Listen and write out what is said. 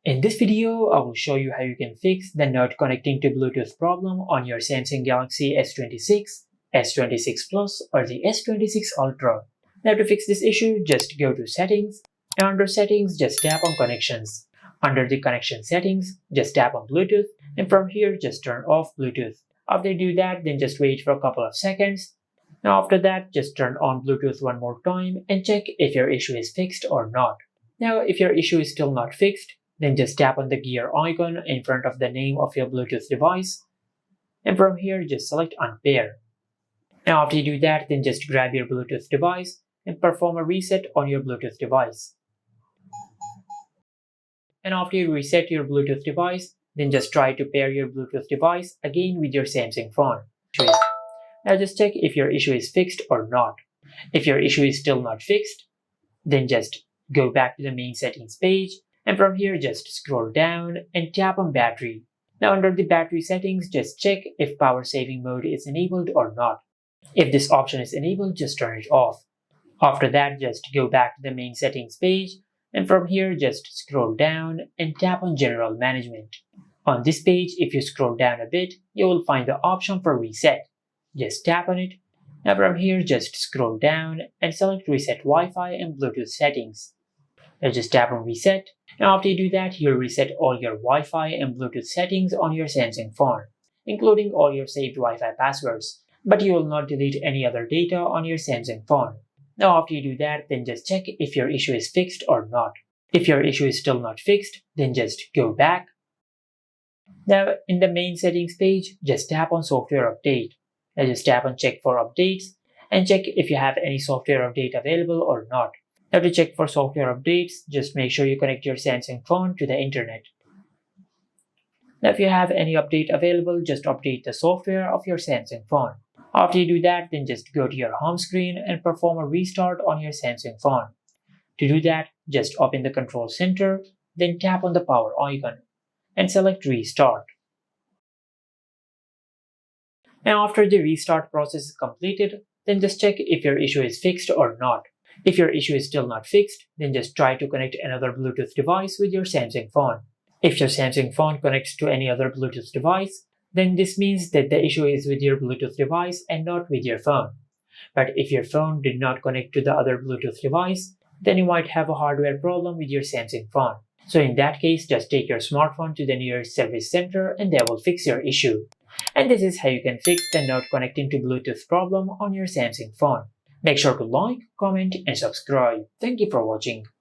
In this video, I will show you how you can fix the not connecting to Bluetooth problem on your Samsung Galaxy S26, S26 Plus or the S26 Ultra. Now to fix this issue, just go to Settings, and under Settings, just tap on Connections. Under the Connection Settings, just tap on Bluetooth, and from here, just turn off Bluetooth. After you do that, then just wait for a couple of seconds. Now after that, just turn on Bluetooth one more time and check if your issue is fixed or not. Now if your issue is still not fixed, then just tap on the gear icon in front of the name of your Bluetooth device, and from here just select Unpair. Now after you do that, then just grab your Bluetooth device and perform a reset on your Bluetooth device. And after you reset your Bluetooth device, then just try to pair your Bluetooth device again with your Samsung phone. Now just check if your issue is fixed or not. If your issue is still not fixed, then just go back to the main settings page, and from here just scroll down and tap on battery. Now under the battery settings, just check if power saving mode is enabled or not. If this option is enabled, just turn it off. After that, just go back to the main settings page, and from here just scroll down and tap on general management. On this page, if you scroll down a bit, you will find the option for reset. Just tap on it. Now from here just scroll down and select reset Wi-Fi and Bluetooth settings. Now just tap on reset. Now after you do that, you'll reset all your Wi-Fi and Bluetooth settings on your Samsung phone, including all your saved Wi-Fi passwords, but you will not delete any other data on your Samsung phone. Now after you do that, then just check if your issue is fixed or not. If your issue is still not fixed, then just go back. Now in the main settings page, just tap on software update. Now just tap on check for updates and check if you have any software update available or not. Now to check for software updates, just make sure you connect your Samsung phone to the internet. Now if you have any update available, just update the software of your Samsung phone. After you do that, then just go to your home screen and perform a restart on your Samsung phone. To do that, just open the control center, then tap on the power icon and select restart. Now after the restart process is completed, then just check if your issue is fixed or not. If your issue is still not fixed, then just try to connect another Bluetooth device with your Samsung phone. If your Samsung phone connects to any other Bluetooth device, then this means that the issue is with your Bluetooth device and not with your phone. But if your phone did not connect to the other Bluetooth device, then you might have a hardware problem with your Samsung phone. So in that case, just take your smartphone to the nearest service center and they will fix your issue. And this is how you can fix the not connecting to Bluetooth problem on your Samsung phone. Make sure to like, comment, and subscribe. Thank you for watching.